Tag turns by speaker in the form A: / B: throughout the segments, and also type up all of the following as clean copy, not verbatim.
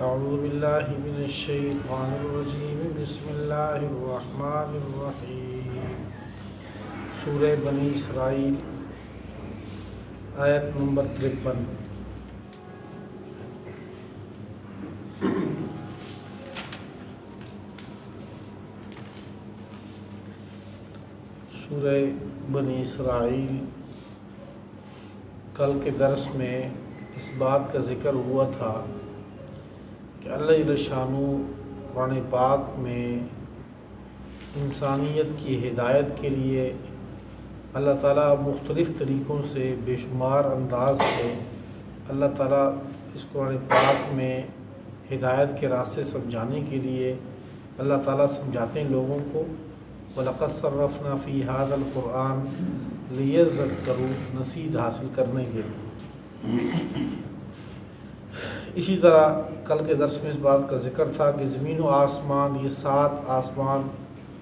A: اعوذ باللہ من الشیطان الرجیم بسم اللہ الرحمن الرحیم سورہ بنی اسرائیل آیت نمبر 53۔ سورہ بنی اسرائیل کل کے درس میں اس بات کا ذکر ہوا تھا کہ اللہ جل شانہ قرآن پاک میں انسانیت کی ہدایت کے لیے اللہ تعالیٰ مختلف طریقوں سے بے شمار انداز سے اللہ تعالیٰ اس قرآن پاک میں ہدایت کے راستے سمجھانے کے لیے اللہ تعالیٰ سمجھاتے ہیں لوگوں کو۔ وَلَقَدْ صَرَّفْنَا فِي هَذَا الْقُرْآنِ لِيَذَّكَّرُوا نصیحت حاصل کرنے کے لیے۔ اسی طرح کل کے درس میں اس بات کا ذکر تھا کہ زمین و آسمان، یہ 7 آسمان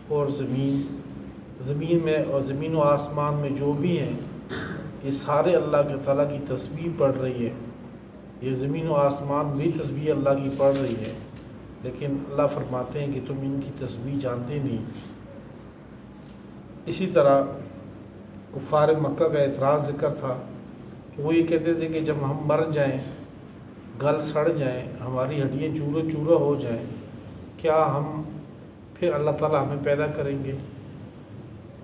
A: اور زمین میں اور زمین و آسمان میں جو بھی ہیں یہ سارے اللہ کے تعالیٰ کی تسبیح پڑھ رہی ہے۔ یہ زمین و آسمان بھی تسبیح اللہ کی پڑھ رہی ہے، لیکن اللہ فرماتے ہیں کہ تم ان کی تسبیح جانتے نہیں۔ اسی طرح کفار مکہ کا اعتراض ذکر تھا کہ وہ یہ کہتے تھے کہ جب ہم مر جائیں، گل سڑ جائیں، ہماری ہڈیاں چورا چورا ہو جائیں، کیا ہم پھر اللہ تعالیٰ ہمیں پیدا کریں گے؟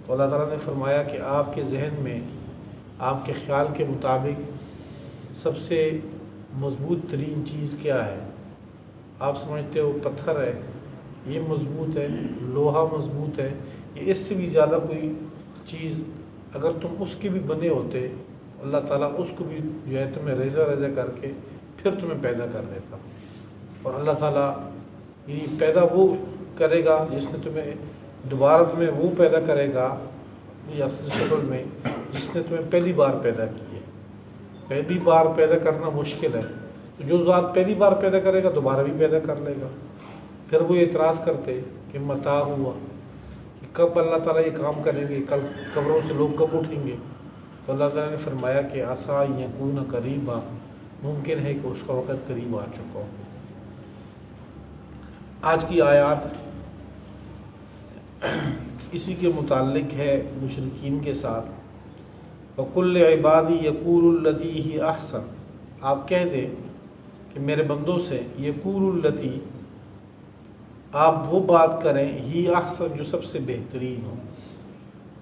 A: تو اللہ تعالیٰ نے فرمایا کہ آپ کے ذہن میں، آپ کے خیال کے مطابق سب سے مضبوط ترین چیز کیا ہے؟ آپ سمجھتے ہو پتھر ہے، یہ مضبوط ہے، لوہا مضبوط ہے، یہ اس سے بھی زیادہ کوئی چیز اگر تم اس کے بھی بنے ہوتے، اللہ تعالیٰ اس کو بھی جو ہے تمہیں ریزہ ریزہ کر کے پھر تمہیں پیدا کر دیتا۔ اور اللہ تعالیٰ یہ پیدا وہ کرے گا جس نے تمہیں دوبارہ تمہیں وہ پیدا کرے گا یا شکل میں جس نے تمہیں پہلی بار پیدا کی ہے۔ پہلی بار پیدا کرنا مشکل ہے، تو جو ذات پہلی بار پیدا کرے گا دوبارہ بھی پیدا کر لے گا۔ پھر وہ اعتراض کرتے کہ متى ہوا، کہ کب اللہ تعالیٰ یہ کام کریں گے، کل قبروں سے لوگ کب اٹھیں گے؟ تو اللہ تعالیٰ نے فرمایا کہ عسیٰ ان یکون قریبا، ممکن ہے کہ اس کا وقت قریب آ چکا ہو۔ آج کی آیات اسی کے متعلق ہے مشرکین کے ساتھ۔ وَقُلْ لِعِبَادِي يَقُولُ الَّتِي هِيَ أَحْسَنُ، آپ کہہ دیں کہ میرے بندوں سے يَقُولُ الَّتِي، آپ وہ بات کریں ہی احسن جو سب سے بہترین ہو۔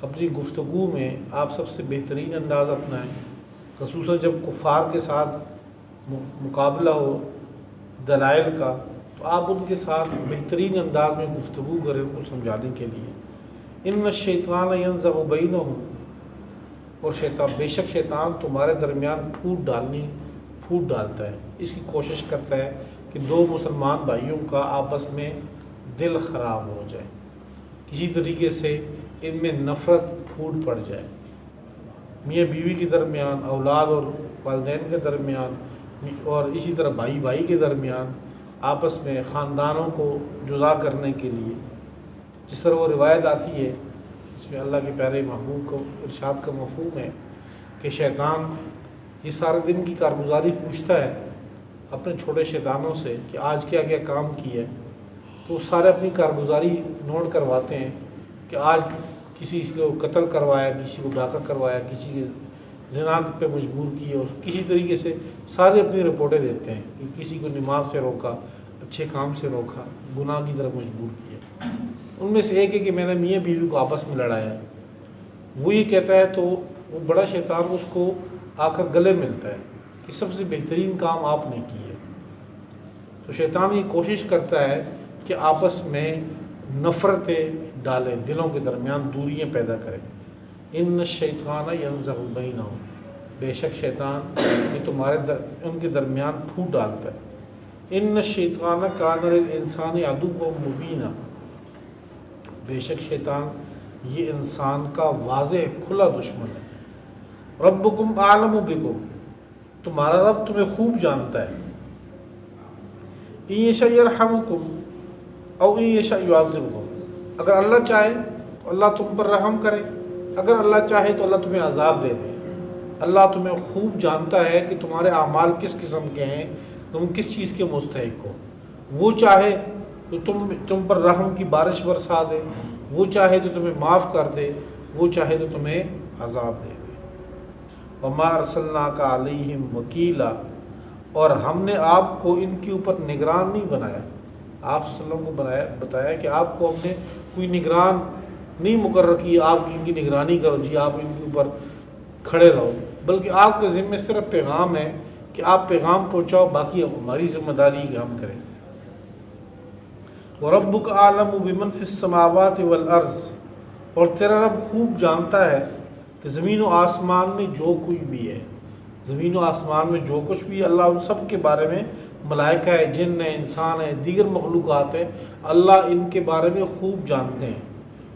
A: اپنی گفتگو میں آپ سب سے بہترین انداز اپنائیں، خصوصاً جب کفار کے ساتھ مقابلہ ہو دلائل کا، تو آپ ان کے ساتھ بہترین انداز میں گفتگو کریں ان کو سمجھانے کے لیے۔ ان الشیطان ینزغ بینہم، اور بے شک شیطان تمہارے درمیان پھوٹ ڈالتا ہے، اس کی کوشش کرتا ہے کہ دو مسلمان بھائیوں کا آپس میں دل خراب ہو جائے، کسی طریقے سے ان میں نفرت پھوٹ پڑ جائے، میاں بیوی کے درمیان، اولاد اور والدین کے درمیان، اور اسی طرح بھائی بھائی کے درمیان، آپس میں خاندانوں کو جدا کرنے کے لیے۔ جس طرح وہ روایت آتی ہے اس میں اللہ کے پیارے محبوب کو ارشاد کا مفہوم ہے کہ شیطان یہ سارے دن کی کارگزاری پوچھتا ہے اپنے چھوٹے شیطانوں سے کہ آج کیا کیا کام کیا ہے، تو سارے اپنی کارگزاری نوٹ کرواتے ہیں کہ آج کسی کو قتل کروایا، کسی کو ڈاکہ کروایا، کسی کے زنا پہ مجبور کیے، اور کسی طریقے سے سارے اپنی رپورٹیں دیتے ہیں کہ کسی کو نماز سے روکا، اچھے کام سے روکا، گناہ کی طرف مجبور کیا۔ ان میں سے ایک ہے کہ میں نے میاں بیوی کو آپس میں لڑایا، وہ یہ کہتا ہے تو وہ بڑا شیطان اس کو آ کر گلے ملتا ہے کہ سب سے بہترین کام آپ نے کی ہے۔ تو شیطان یہ کوشش کرتا ہے کہ آپس میں نفرتیں ڈالیں، دلوں کے درمیان دوریاں پیدا کریں۔ ان الشیطان ینزغ بینہم، بے شک شیطان یہ تمہارے ان کے درمیان پھوٹ ڈالتا ہے۔ ان الشیطان کان للانسان عدوا مبینا، بے شک شیطان یہ انسان کا واضح کھلا دشمن ہے۔ ربکم اعلم بکم، تمہارا رب تمہیں خوب جانتا ہے۔ ان یشاء یرحمکم او ان یشاء یعذبکم، اگر اللہ چاہے تو اللہ تم پر رحم کرے، اگر اللہ چاہے تو اللہ تمہیں عذاب دے دے۔ اللہ تمہیں خوب جانتا ہے کہ تمہارے اعمال کس قسم کے ہیں، تم کس چیز کے مستحق ہو. وہ چاہے تو تم پر رحم کی بارش برسا دے، وہ چاہے تو تمہیں معاف کر دے، وہ چاہے تو تمہیں عذاب دے دے. وما ارسلناک علیہم وکیلا، اور ہم نے آپ کو ان کے اوپر نگران نہیں بنایا. آپ صلی اللہ علیہ وسلم کو بتایا کہ آپ کو ہم نے کوئی نگران نہیں مقرر کی، آپ ان کی نگرانی کرو جی، آپ ان کے اوپر کھڑے رہو، بلکہ آپ کے ذمہ صرف پیغام ہے کہ آپ پیغام پہنچاؤ، باقی ہماری ذمہ داری ہے کہ ہم کریں. وَرَبُّكَ أَعْلَمُ بِمَنْ فِي السَّمَاوَاتِ وَالْأَرْضِ، اور تیرا رب خوب جانتا ہے کہ زمین و آسمان میں جو کوئی بھی ہے، زمین و آسمان میں جو کچھ بھی ہے، اللہ ان سب کے بارے میں، ملائکہ ہے، جن ہے، انسان ہے، دیگر مخلوقات ہیں، اللہ ان کے بارے میں خوب جانتے ہیں.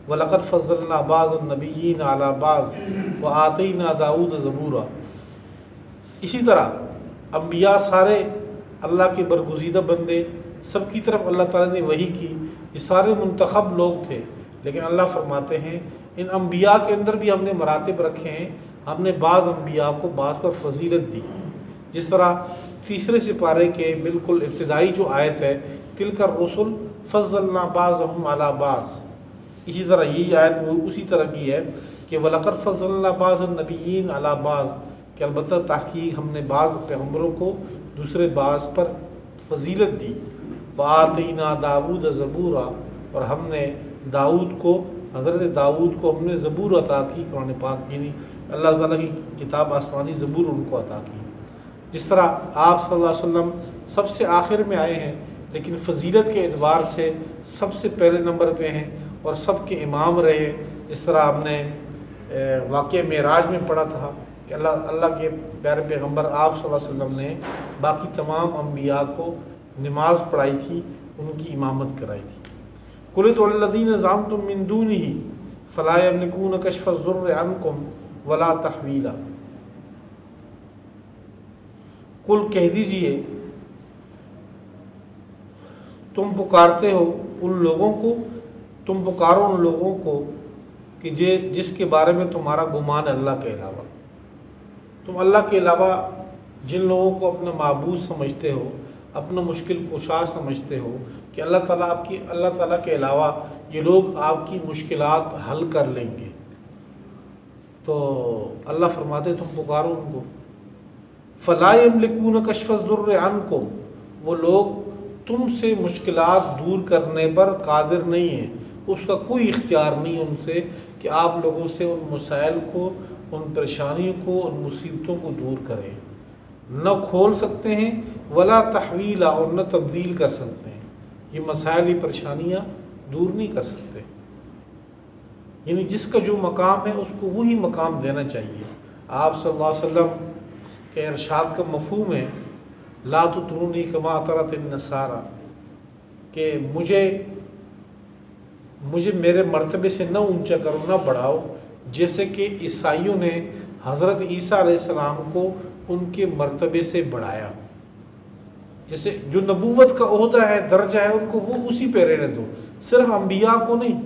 A: وَلَقَدْ فَضَّلْنَا بَعْضَ النَّبِيِّينَ عَلَى بَعْضٍ وَآتَيْنَا دَاوُودَ زَبُورًا. اسی طرح انبیاء سارے اللہ کے برگزیدہ بندے، سب کی طرف اللہ تعالیٰ نے وحی کی، یہ سارے منتخب لوگ تھے، لیکن اللہ فرماتے ہیں ان انبیاء کے اندر بھی ہم نے مراتب رکھے ہیں، ہم نے بعض انبیاء کو بعض پر فضیلت دی. جس طرح تیسرے سپارے کے بالکل ابتدائی جو آیت ہے، تِلْكَ الرُّسُلُ فَضَّلْنَا بَعْضَهُمْ عَلَى بَعْضٍ، اسی طرح یہی آیت وہ اسی طرح کی ہے کہ وَلَقَدْ فَضَّلْنَا بَعْضَ النَّبِيِّينَ عَلَى بَعْضٍ، کہ البتہ تحقیق ہم نے بعض پیغمبروں کو دوسرے بعض پر فضیلت دی. وَآتَيْنَا دَاوُودَ زَبُورًا، اور ہم نے داؤد کو، حضرت داؤد کو ہم نے زبور عطا کی، قرآن پاک یعنی اللہ تعالیٰ کی کتاب آسمانی زبور ان کو عطا کی. جس طرح آپ صلی اللہ علیہ وسلم سب سے آخر میں آئے ہیں، لیکن فضیلت کے اعتبار سے سب سے پہلے نمبر پہ ہیں اور سب کے امام رہے. جس طرح ہم نے واقعہ معراج میں پڑھا تھا کہ اللہ کے پیارے پیغمبر آپ صلی اللہ علیہ وسلم نے باقی تمام انبیاء کو نماز پڑھائی تھی، ان کی امامت کرائی تھی. قُلِ ادْعُوا الَّذِينَ زَعَمْتُم مِّن دُونِهِ فَلَا يَمْلِكُونَ كَشْفَ الضُّرِّ عَنكُمْ وَلَا تَحْوِيلًا. قل کہہ دیجئے تم پکارتے ہو ان لوگوں کو، تم پکارو ان لوگوں کو کہ جس کے بارے میں تمہارا گمان ہے اللہ کے علاوہ. تم اللہ کے علاوہ جن لوگوں کو اپنا معبود سمجھتے ہو، اپنا مشکل کشا سمجھتے ہو کہ اللہ تعالیٰ کے علاوہ یہ لوگ آپ کی مشکلات حل کر لیں گے، تو اللہ فرماتے تم پکارو ان کو. فَلَا يَمْلِكُونَ كَشْفَ الضُّرِّ عَنْكُمْ، وہ لوگ تم سے مشکلات دور کرنے پر قادر نہیں ہیں، اس کا کوئی اختیار نہیں ان سے کہ آپ لوگوں سے ان مسائل کو، ان پریشانیوں کو، ان مصیبتوں کو دور کریں. نہ کھول سکتے ہیں، ولا تحویلا، اور نہ تبدیل کر سکتے ہیں. یہ مسائل، یہ پریشانیاں دور نہیں کر سکتے. یعنی جس کا جو مقام ہے اس کو وہی مقام دینا چاہیے. آپ صلی اللہ علیہ وسلم کے ارشاد کا مفہوم ہے لا تطرونی کما اطرت النصارى، کہ مجھے میرے مرتبے سے نہ اونچا کرو، نہ بڑھاؤ، جیسے کہ عیسائیوں نے حضرت عیسیٰ علیہ السلام کو ان کے مرتبے سے بڑھایا. جیسے جو نبوت کا عہدہ ہے، درجہ ہے، ان کو وہ اسی پہ رہنے دو، صرف انبیاء کو نہیں،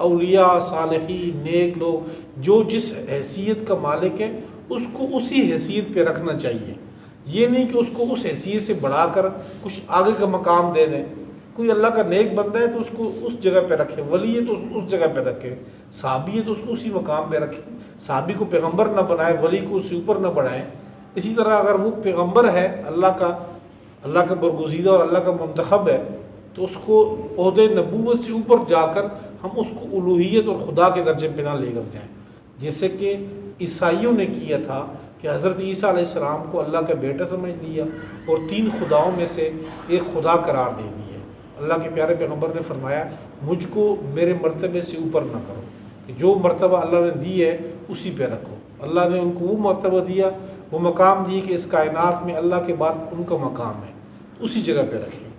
A: اولیاء، صالحین، نیک لوگ جو جس حیثیت کا مالک ہے اس کو اسی حیثیت پہ رکھنا چاہیے. یہ نہیں کہ اس کو اس حیثیت سے بڑھا کر کچھ آگے کا مقام دے دیں. کوئی اللہ کا نیک بندہ ہے تو اس کو اس جگہ پہ رکھے، ولی ہے تو اس جگہ پہ رکھے، صحابی ہے تو اس کو اسی مقام پہ رکھے. صحابی کو پیغمبر نہ بنائے، ولی کو اس سے اوپر نہ بڑھائیں. اسی طرح اگر وہ پیغمبر ہے، اللہ کا برگزیدہ اور اللہ کا منتخب ہے، تو اس کو عہدے نبوت سے اوپر جا کر ہم اس کو الوہیت اور خدا کے درجے پہ نہ لے کر جائیں، جیسے کہ عیسائیوں نے کیا تھا کہ حضرت عیسیٰ علیہ السلام کو اللہ کا بیٹا سمجھ لیا اور 3 خداؤں میں سے ایک خدا قرار دے دیا. اللہ کے پیارے پیغمبر نے فرمایا مجھ کو میرے مرتبے سے اوپر نہ کرو، کہ جو مرتبہ اللہ نے دی ہے اسی پہ رکھو. اللہ نے ان کو وہ مرتبہ دیا، وہ مقام دی کہ اس کائنات میں اللہ کے بعد ان کا مقام ہے، اسی جگہ پہ رکھیں.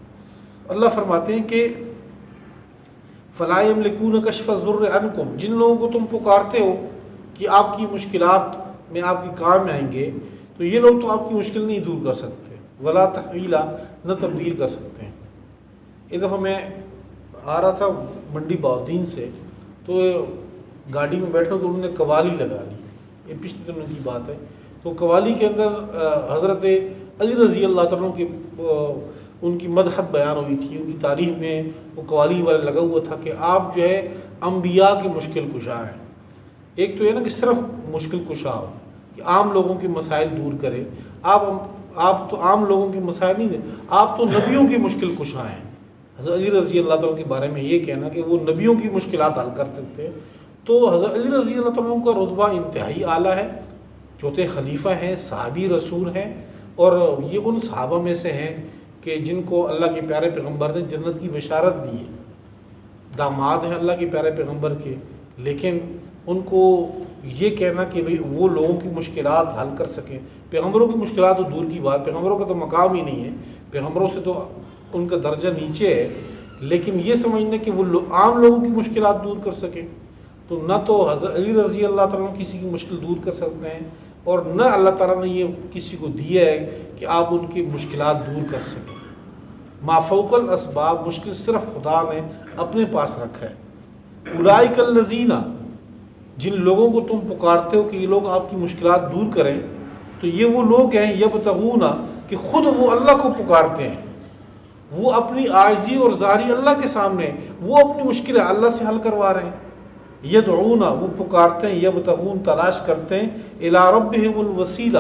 A: اللہ فرماتے ہیں کہ فَلَا يَمْلِكُونَ كَشْفَ الضُّرِّ عَنْكُمْ، جن لوگوں کو تم پکارتے ہو کہ آپ کی مشکلات میں آپ کی کام آئیں گے، تو یہ لوگ تو آپ کی مشکل نہیں دور کر سکتے. ولا تحویلا، نہ تبدیل کر سکتے ہیں. ایک دفعہ میں آ رہا تھا منڈی بہاؤالدین سے، تو گاڑی میں بیٹھا تو انہوں نے قوالی لگا لی. یہ پچھلے دنوں کی بات ہے. تو قوالی کے اندر حضرت علی رضی اللہ تعالیٰ کی ان کی مدحت بیان ہوئی تھی، ان کی تعریف میں وہ قوالی والا لگا ہوا تھا کہ آپ جو ہے انبیاء کے مشکل کشا ہیں۔ ایک تو یہ نا کہ صرف مشکل کشا ہو کہ عام لوگوں کے مسائل دور کرے، آپ تو عام لوگوں کے مسائل نہیں دیں، آپ تو نبیوں کی مشکل کشا ہیں۔ حضرت علی رضی اللہ تعالیٰ کے بارے میں یہ کہنا کہ وہ نبیوں کی مشکلات حل کر سکتے ہیں، تو حضرت علی رضی اللہ تعالیٰ کا رتبہ انتہائی اعلیٰ ہے، چوتھے خلیفہ ہیں، صحابی رسول ہیں، اور یہ ان صحابہ میں سے ہیں کہ جن کو اللہ کے پیارے پیغمبر نے جنت کی بشارت دی ہے، داماد ہیں اللہ کے پیارے پیغمبر کے، لیکن ان کو یہ کہنا کہ بھئی وہ لوگوں کی مشکلات حل کر سکیں، پیغمبروں کی مشکلات تو دور کی بات، پیغمبروں کا تو مقام ہی نہیں ہے، پیغمبروں سے تو ان کا درجہ نیچے ہے، لیکن یہ سمجھنا کہ وہ عام لوگوں کی مشکلات دور کر سکیں، تو نہ تو حضرت علی رضی اللہ تعالیٰ کسی کی مشکل دور کر سکتے ہیں، اور نہ اللہ تعالیٰ نے یہ کسی کو دیا ہے کہ آپ ان کی مشکلات دور کر سکیں۔ ما فوق الاسباب، مشکل صرف خدا نے اپنے پاس رکھا ہے۔ اولئک الذین، جن لوگوں کو تم پکارتے ہو کہ یہ لوگ آپ کی مشکلات دور کریں، تو یہ وہ لوگ ہیں یبتغون، کہ خود وہ اللہ کو پکارتے ہیں، وہ اپنی عاجزی اور زاری اللہ کے سامنے، وہ اپنی مشکلیں اللہ سے حل کروا رہے ہیں۔ یدعون، وہ پکارتے ہیں، یبتغون، تلاش کرتے ہیں، الی ربہم الوسیلہ،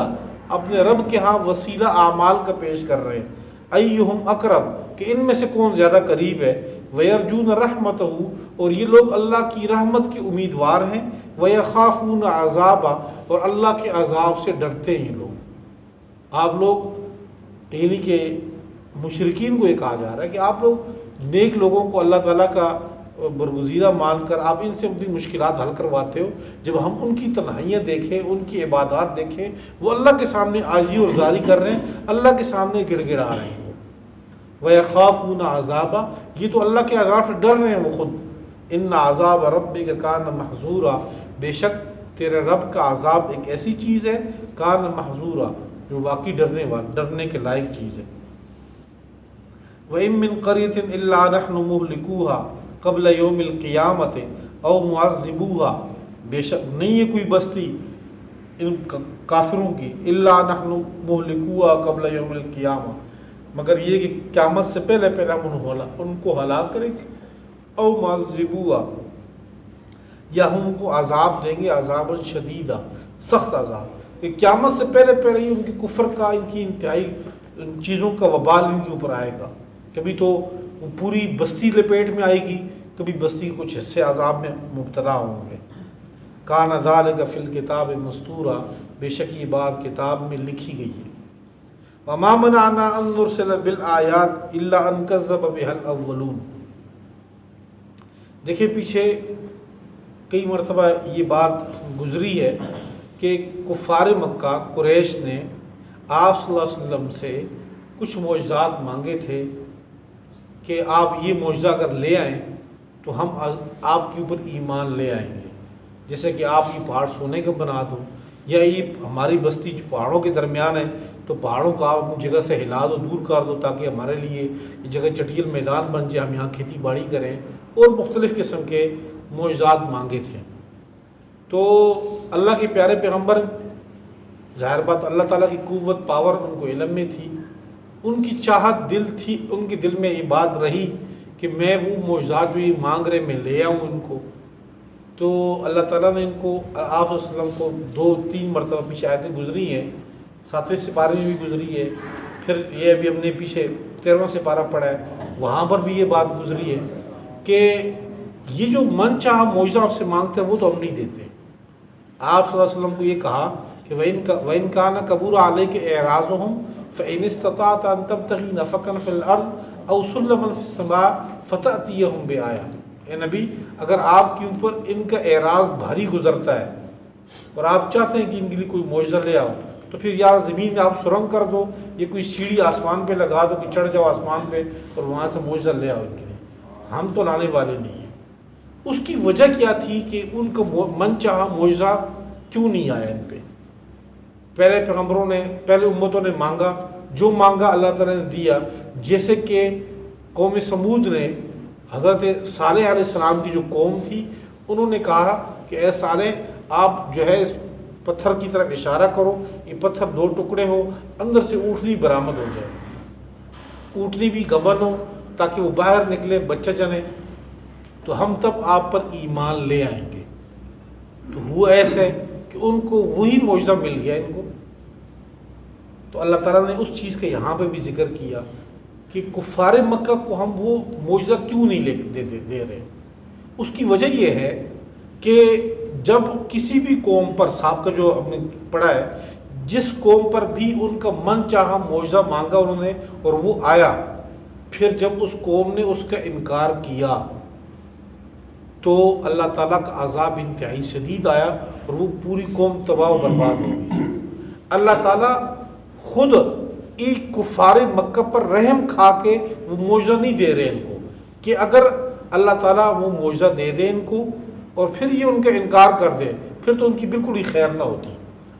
A: اپنے رب کے ہاں وسیلہ اعمال کا پیش کر رہے ہیں، ایہم اقرب، کہ ان میں سے کون زیادہ قریب ہے، ویرجون رحمتہ، اور یہ لوگ اللہ کی رحمت کے امیدوار ہیں، ویخافون عذابہ، اور اللہ کے عذاب سے ڈرتے ہیں یہ لوگ۔ آپ لوگ یعنی کہ مشرکین کو یہ کہا جا رہا ہے کہ آپ لوگ نیک لوگوں کو اللہ تعالیٰ کا برگزیدہ مان کر آپ ان سے اپنی مشکلات حل کرواتے ہو، جب ہم ان کی تنہائیاں دیکھیں، ان کی عبادات دیکھیں، وہ اللہ کے سامنے عاجزی اور زاری کر رہے ہیں، اللہ کے سامنے گڑ گڑا رہے ہیں، وَيَخَافُونَ عَذَابًا، یہ تو اللہ کے عذاب سے ڈر رہے ہیں وہ خود۔ إِنَّ عَذَابَ رَبِّكَ كَانَ مَحْذُورًا، بے شک تیرے رب کا عذاب ایک ایسی چیز ہے، کان محظورا، جو واقعی ڈرنے کے لائق چیز ہے۔ وَإِن مِّن قَرْيَةٍ إِلَّا نَحْنُ مُهْلِكُوهَا قبل یوم القیامت او معذبوها، بے شک نہیں ہے کوئی بستی ان کافروں کی، الا نحن مہلکوها قبل یوم القیامہ، مگر یہ کہ قیامت سے پہلے ہم ان کو ہلاک کریں گے، او معذبوها، یا ہم ان کو عذاب دیں گے، عذاب شدیدہ، سخت عذاب، کہ قیامت سے پہلے ہی ان کی کفر کا، ان کی انتہائی چیزوں کا وبال ان کے اوپر آئے گا، کبھی تو وہ پوری بستی لپیٹ میں آئے گی، کبھی بستی کے کچھ حصے عذاب میں مبتلا ہوں گے۔ کان ذالک فی الکتاب مستورا، بے شک یہ بات کتاب میں لکھی گئی ہے۔ وما منعنا ان نرسل بالآیات الا ان کذب بها الاولون، دیکھیں پیچھے کئی مرتبہ یہ بات گزری ہے کہ کفار مکہ قریش نے آپ صلی اللہ علیہ وسلم سے کچھ معجزات مانگے تھے کہ آپ یہ معجزہ اگر لے آئیں تو ہم آپ کے اوپر ایمان لے آئیں گے، جیسے کہ آپ یہ پہاڑ سونے کا بنا دو، یا یہ ہماری بستی جو پہاڑوں کے درمیان ہے تو پہاڑوں کا آپ جگہ سے ہلا دو، دور کر دو، تاکہ ہمارے لیے یہ جگہ چٹیل میدان بن جائے، ہم یہاں کھیتی باڑی کریں، اور مختلف قسم کے معجزات مانگے تھے۔ تو اللہ کے پیارے پیغمبر، ظاہر بات اللہ تعالیٰ کی قوت پاور ان کو علم میں تھی، ان کی چاہت دل تھی، ان کے دل میں یہ بات رہی کہ میں وہ معجزات جو یہ مانگ رہے میں لے آؤں ان کو۔ تو اللہ تعالیٰ نے ان کو آپ صلی اللہ علیہ وسلم کو 2-3 مرتبہ پیچھے آیتیں گزری ہیں، 7ویں سپارے میں بھی گزری ہے، پھر یہ ابھی ہم نے پیچھے 13واں سپارہ پڑھا ہے، وہاں پر بھی یہ بات گزری ہے کہ یہ جو من چاہا معجزہ آپ سے مانگتے ہیں وہ تو ہم نہیں دیتے۔ آپ صلی اللہ علیہ وسلم کو یہ کہا کہ وَإِن كَانَ كَبُرَ عَلَيْكَ إِعْرَاضُهُمْ فَإِنِ اسْتَطَعْتَ أَن تَبْتَغِي نَفَقًا فِي الْأَرْضِ أَوْ سُلَّمًا فِي السَّمَاءِ فَتَأْتِيَهُمْ بِآيَةٍ، اے نبی اگر آپ کے اوپر ان کا اعراض بھاری گزرتا ہے اور آپ چاہتے ہیں کہ ان کے لیے کوئی معجزہ لے آؤ، تو پھر یا زمین میں آپ سرنگ کر دو، یا کوئی سیڑھی آسمان پہ لگا دو کہ چڑھ جاؤ آسمان پہ اور وہاں سے معجزہ لے آؤ ان کے لیے، ہم تو لانے والے نہیں ہیں۔ اس کی وجہ کیا تھی کہ ان کا من چاہا معجزہ کیوں نہیں آیا ان پہ؟ پہلے پیغمبروں نے، پہلے امتوں نے مانگا، جو مانگا اللہ تعالیٰ نے دیا، جیسے کہ قوم سمود نے حضرت صالح علیہ السلام کی جو قوم تھی، انہوں نے کہا کہ اے صالح آپ جو ہے پتھر کی طرف اشارہ کرو، یہ پتھر 2 ٹکڑے ہو، اندر سے اونٹنی برآمد ہو جائے، اونٹنی بھی گبن ہو تاکہ وہ باہر نکلے، بچہ جنے، تو ہم تب آپ پر ایمان لے آئیں گے۔ تو ہوا ایسے کہ ان کو وہی معجزہ مل گیا ان کو۔ تو اللہ تعالیٰ نے اس چیز کا یہاں پہ بھی ذکر کیا کہ کفار مکہ کو ہم وہ معجزہ کیوں نہیں دے رہے۔ اس کی وجہ یہ ہے کہ جب کسی بھی قوم پر، سابقہ جو ہم نے پڑھا ہے، جس قوم پر بھی ان کا من چاہا معجزہ مانگا انہوں نے اور وہ آیا، پھر جب اس قوم نے اس کا انکار کیا تو اللہ تعالیٰ کا عذاب انتہائی شدید آیا اور وہ پوری قوم تباہ و برباد ہو گئی۔ اللہ تعالیٰ خود ایک کفار مکہ پر رحم کھا کے وہ معجزہ نہیں دے رہے ان کو، کہ اگر اللہ تعالیٰ وہ معجزہ دے دے ان کو اور پھر یہ ان کا انکار کر دے، پھر تو ان کی بالکل ہی خیر نہ ہوتی۔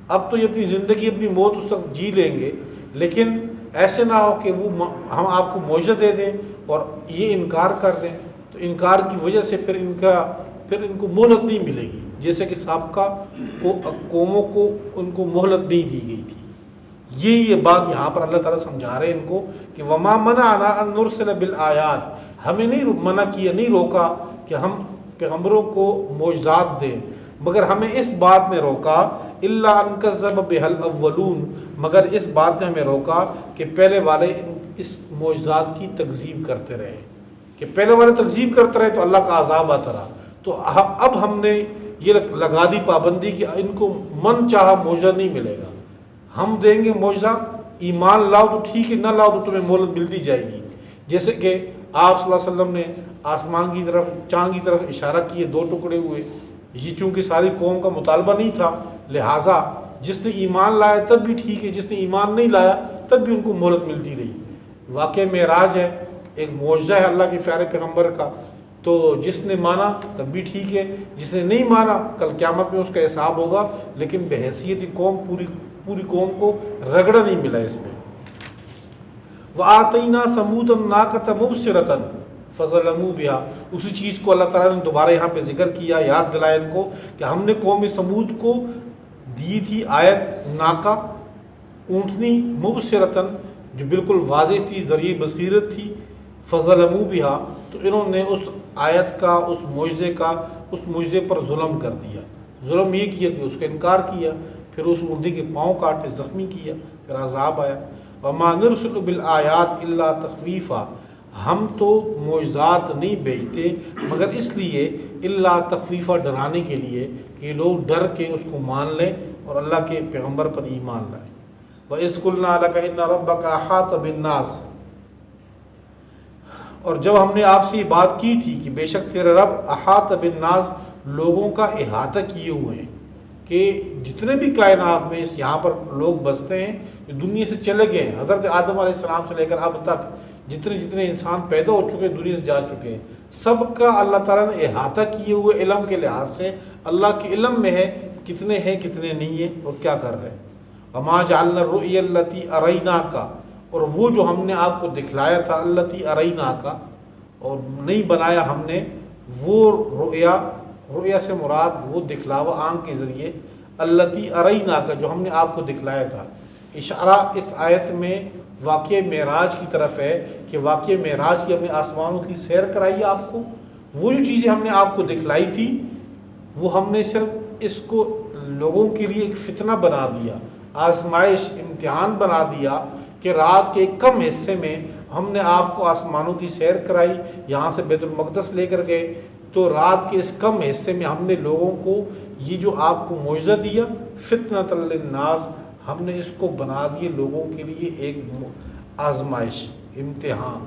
A: اب تو یہ اپنی زندگی، اپنی موت اس وقت جی لیں گے، لیکن ایسے نہ ہو کہ وہ ہم آپ کو معجزہ دے دیں اور یہ انکار کر دیں، تو انکار کی وجہ سے پھر ان کو مہلت نہیں ملے گی، جیسے کہ سابقہ قوموں کو ان کو مہلت نہیں دی گئی تھی۔ یہ بات یہاں پر اللہ تعالیٰ سمجھا رہے ہیں ان کو کہ وما منعنا ان نرسل بالآیات، ہمیں نہیں منع کیا، نہیں روکا کہ ہم پیغمبروں کو معجزات دیں، مگر ہمیں اس بات نے روکا الا ان کذب بها الاولون، مگر اس بات نے ہمیں روکا کہ پہلے والے اس معجزات کی تکذیب کرتے رہے، کہ پہلے والے تکذیب کرتے رہے تو اللہ کا عذاب آتا رہا۔ تو اب ہم نے یہ لگا دی پابندی کہ ان کو من چاہا معجزہ نہیں ملے گا، ہم دیں گے معجزہ، ایمان لاؤ تو ٹھیک ہے، نہ لاؤ تو تمہیں مہلت ملتی جائے گی۔ جیسے کہ آپ صلی اللہ علیہ وسلم نے آسمان کی طرف، چاند کی طرف اشارہ کیے، 2 ٹکڑے ہوئے، یہ چونکہ ساری قوم کا مطالبہ نہیں تھا، لہٰذا جس نے ایمان لایا تب بھی ٹھیک ہے، جس نے ایمان نہیں لایا تب بھی ان کو مہلت ملتی رہی۔ واقعہ معراج ہے، ایک معجزہ ہے اللہ کے پیارے پیغمبر کا، تو جس نے مانا تب بھی ٹھیک ہے، جس نے نہیں مانا کل قیامت میں اس کا حساب ہوگا، لیکن بحیثیت قوم پوری قوم کو رگڑا نہیں ملا اس میں۔ وَآتَيْنَا ثَمُودَ النَّاقَةَ مُبْصِرَةً فَظَلَمُوا بِهَا، اسی چیز کو اللہ تعالیٰ نے دوبارہ یہاں پہ ذکر کیا، یاد دلایا ان کو کہ ہم نے قوم سمود کو دی تھی آیت ناقہ، اونٹنی، مبصرتاً، جو بالکل واضح تھی، ذریعہ بصیرت تھی، فَظَلَمُوا بِهَا، تو انہوں نے اس آیت کا، اس معجزے پر ظلم کر دیا۔ ظلم یہ کیا کہ اس کا انکار کیا، پھر اس اونٹنی کے پاؤں کاٹے، زخمی کیا، پھر عذاب آیا۔ وَمَا نُرْسِلُ بِالْآيَاتِ إِلَّا تَخْوِيفًا، ہم تو معجزات نہیں بھیجتے مگر اس لیے اللہ تخفیفہ، ڈرانے کے لیے کہ لوگ ڈر کے اس کو مان لیں اور اللہ کے پیغمبر پر ایمان لائیں۔ وَإِذْ قُلْنَا لَكَ إِنَّ رَبَّكَ أَحَاطَ بِالنَّاسِ، اور جب ہم نے آپ سے یہ بات کی تھی کہ بے شک تیرے رب احاط بالناس، لوگوں کا احاطہ کیے ہوئے ہیں، کہ جتنے بھی کائنات میں یہاں پر لوگ بستے ہیں، جو دنیا سے چلے گئے ہیں، حضرت آدم علیہ السلام سے لے کر اب تک جتنے انسان پیدا ہو چکے، دنیا سے جا چکے ہیں، سب کا اللہ تعالیٰ نے احاطہ کیے ہوئے علم کے لحاظ سے، اللہ کے علم میں ہے کتنے ہیں کتنے نہیں ہیں اور کیا کر رہے ہیں۔ وما جعلنا الرؤيا التي اريناك، اور وہ جو ہم نے آپ کو دکھلایا تھا، التي اريناك، اور نہیں بنایا ہم نے وہ رؤیا سے مراد وہ دکھلاوا آنکھ کے ذریعے، التي اريناك، جو ہم نے آپ کو دکھلایا تھا۔ اشارہ اس آیت میں واقعہ معراج کی طرف ہے کہ واقعہ معراج کی ہم نے آسمانوں کی سیر کرائی آپ کو، وہ جو چیزیں ہم نے آپ کو دکھلائی تھی وہ ہم نے صرف اس کو لوگوں کے لیے ایک فتنہ بنا دیا، آزمائش، امتحان بنا دیا، کہ رات کے ایک کم حصے میں ہم نے آپ کو آسمانوں کی سیر کرائی، یہاں سے بیت المقدس لے کر گئے، تو رات کے اس کم حصے میں ہم نے لوگوں کو یہ جو آپ کو معجزہ دیا، فتنۃ للناس، ہم نے اس کو بنا دیے لوگوں کے لیے ایک آزمائش، امتحان۔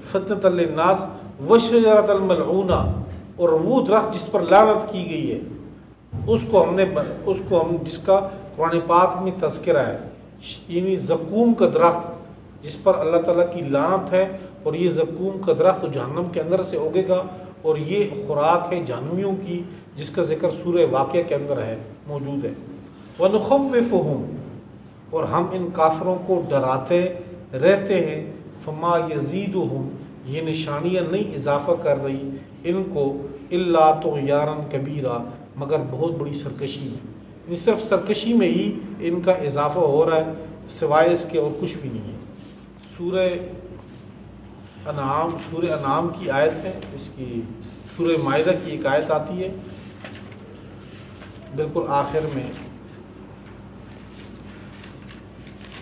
A: فتنۃ للناس وشجرۃ الملعونہ، اور وہ درخت جس پر لعنت کی گئی ہے، اس کو ہم جس کا قرآن پاک میں تذکرہ ہے، یعنی زقوم کا درخت جس پر اللہ تعالیٰ کی لعنت ہے، اور یہ زقوم کا درخت جہنم کے اندر سے اگے گا، اور یہ خوراک ہے جہنمیوں کی، جس کا ذکر سورہ واقعہ کے اندر ہے، موجود ہے۔ وَنُخَوِّفُهُمْ، اور ہم ان کافروں کو ڈراتے رہتے ہیں، فما یزیدہم، یہ نشانیاں نہیں اضافہ کر رہی ان کو، الا طغیانا کبیرا، مگر بہت بڑی سرکشی میں، یعنی صرف سرکشی میں ہی ان کا اضافہ ہو رہا ہے، سوائے اس کے اور کچھ بھی نہیں ہے۔ سورہ انعام کی آیت ہے، اس کی سورہ مائدہ کی ایک آیت آتی ہے بالکل آخر میں،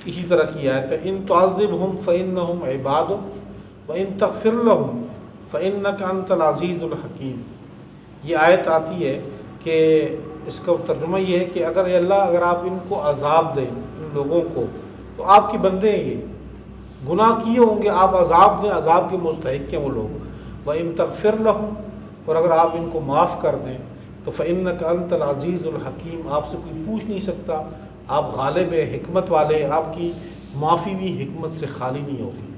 A: اسی طرح کی آیت ہے، ان تعذبہم فإنہم عبادک وإن تغفر لہم فإنک انت العزیز الحکیم۔ یہ آیت آتی ہے کہ اس کا ترجمہ یہ ہے کہ اگر آپ ان کو عذاب دیں، ان لوگوں کو، تو آپ کے بندے ہیں، یہ گناہ کیے ہوں گے، آپ عذاب دیں، عذاب کے مستحق ہیں وہ لوگ۔ وَإِن تَغْفِرْ لَهُمْ، اور اگر آپ ان کو معاف کر دیں تو فَإِنَّكَ أَنْتَ الْعَزِيزُ الْحَكِيمُ، آپ سے کوئی پوچھ نہیں سکتا، آپ غالب ہیں، حکمت والے، آپ کی معافی بھی حکمت سے خالی نہیں ہوگی۔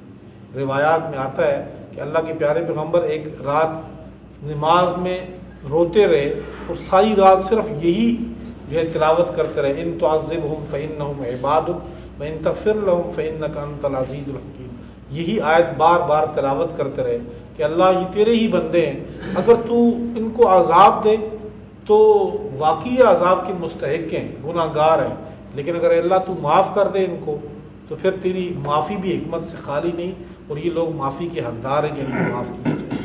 A: روایات میں آتا ہے کہ اللہ کے پیارے پیغمبر ایک رات نماز میں روتے رہے اور ساری رات صرف یہی جو ہے تلاوت کرتے رہے، ان تعذبہم فإنہم عبادک وإن تغفر لہم فإنک انت العزیز الحکیم۔ یہی آیت بار بار تلاوت کرتے رہے کہ اللہ یہ تیرے ہی بندے ہیں، اگر تو ان کو عذاب دے تو واقعی عذاب کے مستحق ہیں، گناہ گار ہیں، لیکن اگر اللہ تو معاف کر دے ان کو تو پھر تیری معافی بھی حکمت سے خالی نہیں، اور یہ لوگ معافی کے حقدار ہیں کہ ان کو معاف کیا جائے۔